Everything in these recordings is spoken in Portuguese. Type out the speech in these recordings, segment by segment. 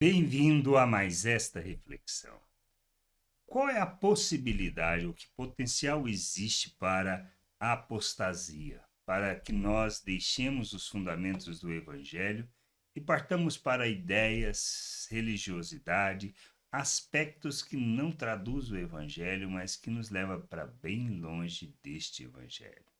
Bem-vindo a mais esta reflexão. Qual é a possibilidade ou que potencial existe para a apostasia, para que nós deixemos os fundamentos do Evangelho e partamos para ideias, religiosidade, aspectos que não traduzem o Evangelho, mas que nos leva para bem longe deste Evangelho?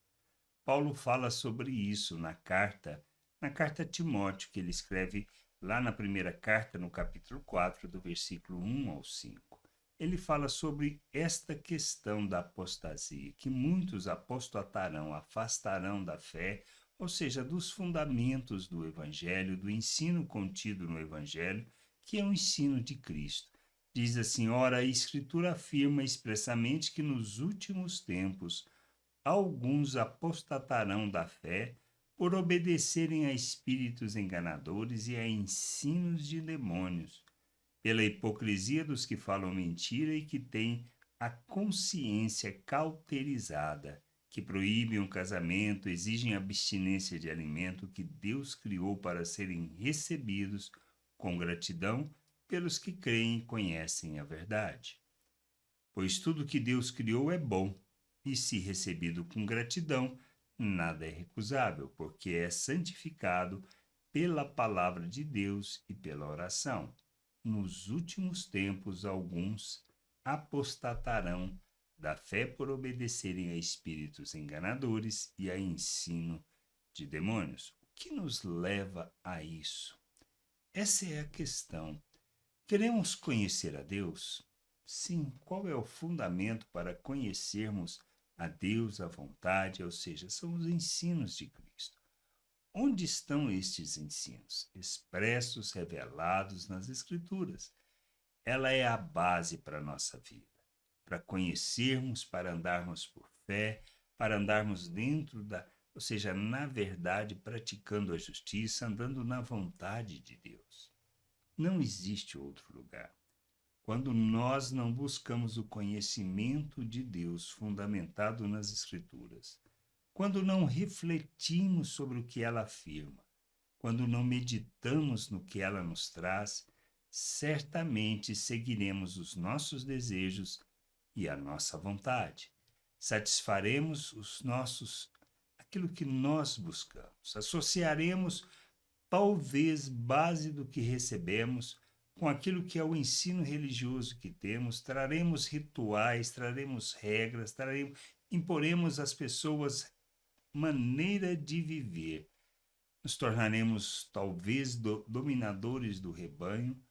Paulo fala sobre isso na carta a Timóteo, que ele escreve lá na primeira carta, no capítulo 4, do versículo 1 ao 5. Ele fala sobre esta questão da apostasia, que muitos apostatarão, afastarão da fé, ou seja, dos fundamentos do Evangelho, do ensino contido no Evangelho, que é o ensino de Cristo. Diz assim: ora, a Escritura afirma expressamente que nos últimos tempos alguns apostatarão da fé por obedecerem a espíritos enganadores e a ensinos de demônios, pela hipocrisia dos que falam mentira e que têm a consciência cauterizada, que proíbem o casamento, exigem abstinência de alimento que Deus criou para serem recebidos com gratidão pelos que creem e conhecem a verdade. Pois tudo que Deus criou é bom, e se recebido com gratidão, nada é recusável, porque é santificado pela palavra de Deus e pela oração. Nos últimos tempos, alguns apostatarão da fé por obedecerem a espíritos enganadores e a ensino de demônios. O que nos leva a isso? Essa é a questão. Queremos conhecer a Deus? Sim, qual é o fundamento para conhecermos a Deus, a vontade, ou seja, são os ensinos de Cristo. Onde estão estes ensinos? Expressos, revelados nas Escrituras. Ela é a base para a nossa vida, para conhecermos, para andarmos por fé, para andarmos dentro da, ou seja, na verdade, praticando a justiça, andando na vontade de Deus. Não existe outro lugar. Quando nós não buscamos o conhecimento de Deus fundamentado nas Escrituras, quando não refletimos sobre o que ela afirma, quando não meditamos no que ela nos traz, certamente seguiremos os nossos desejos e a nossa vontade. Satisfaremos aquilo que nós buscamos. Associaremos talvez base do que recebemos com aquilo que é o ensino religioso que temos, traremos rituais, traremos regras, imporemos às pessoas maneira de viver. Nos tornaremos talvez dominadores do rebanho,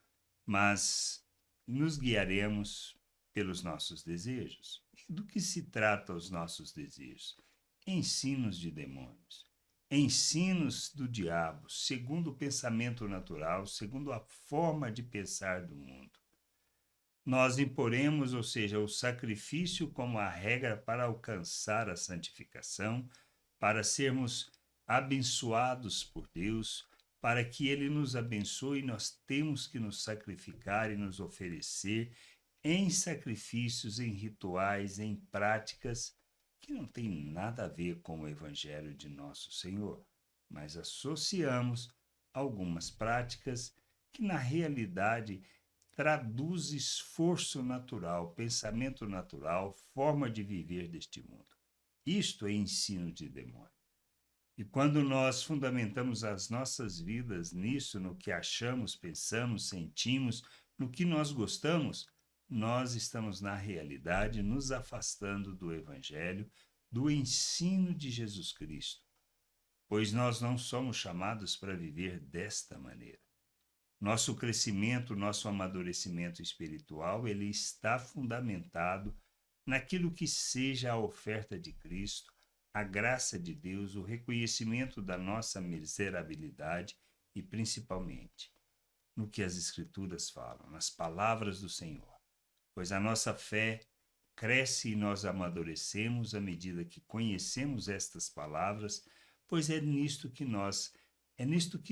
mas nos guiaremos pelos nossos desejos. E do que se trata os nossos desejos? Ensinos de demônios. Ensinos do diabo, segundo o pensamento natural, segundo a forma de pensar do mundo. Nós imporemos, ou seja, o sacrifício como a regra para alcançar a santificação, para sermos abençoados por Deus, para que Ele nos abençoe, nós temos que nos sacrificar e nos oferecer em sacrifícios, em rituais, em práticas que não tem nada a ver com o Evangelho de nosso Senhor, mas associamos algumas práticas que na realidade traduz esforço natural, pensamento natural, forma de viver deste mundo. Isto é ensino de demônio. E quando nós fundamentamos as nossas vidas nisso, no que achamos, pensamos, sentimos, no que nós gostamos, nós estamos, na realidade, nos afastando do Evangelho, do ensino de Jesus Cristo, pois nós não somos chamados para viver desta maneira. Nosso crescimento, nosso amadurecimento espiritual, ele está fundamentado naquilo que seja a oferta de Cristo, a graça de Deus, o reconhecimento da nossa miserabilidade e, principalmente, no que as Escrituras falam, nas palavras do Senhor. Pois a nossa fé cresce e nós amadurecemos à medida que conhecemos estas palavras, pois é nisto que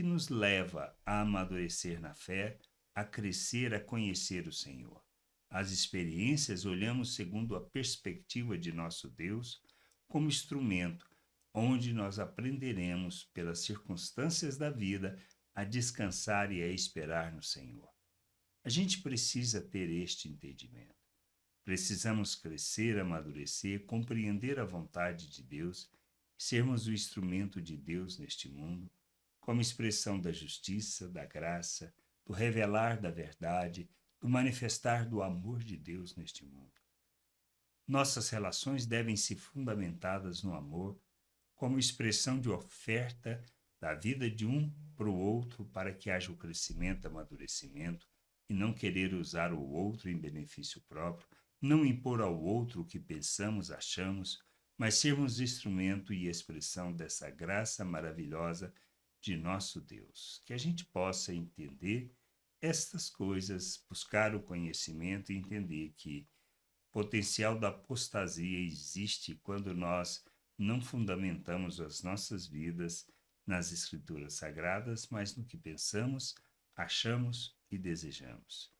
nos leva a amadurecer na fé, a crescer, a conhecer o Senhor. As experiências olhamos segundo a perspectiva de nosso Deus como instrumento onde nós aprenderemos pelas circunstâncias da vida a descansar e a esperar no Senhor. A gente precisa ter este entendimento. Precisamos crescer, amadurecer, compreender a vontade de Deus, sermos o instrumento de Deus neste mundo, como expressão da justiça, da graça, do revelar da verdade, do manifestar do amor de Deus neste mundo. Nossas relações devem ser fundamentadas no amor, como expressão de oferta da vida de um para o outro para que haja o crescimento, amadurecimento, e não querer usar o outro em benefício próprio, não impor ao outro o que pensamos, achamos, mas sermos instrumento e expressão dessa graça maravilhosa de nosso Deus. Que a gente possa entender estas coisas, buscar o conhecimento e entender que o potencial da apostasia existe quando nós não fundamentamos as nossas vidas nas Escrituras Sagradas, mas no que pensamos, achamos e desejamos.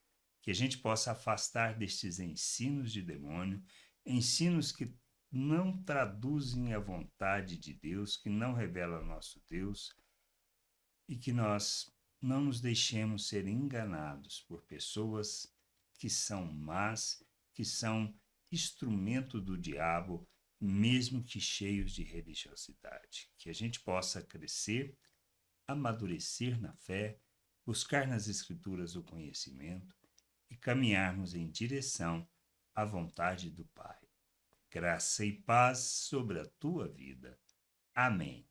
Que a gente possa afastar destes ensinos de demônio, ensinos que não traduzem a vontade de Deus, que não revelam nosso Deus, e que nós não nos deixemos ser enganados por pessoas que são más, que são instrumento do diabo, mesmo que cheios de religiosidade. Que a gente possa crescer, amadurecer na fé, buscar nas Escrituras o conhecimento e caminharmos em direção à vontade do Pai. Graça e paz sobre a tua vida. Amém.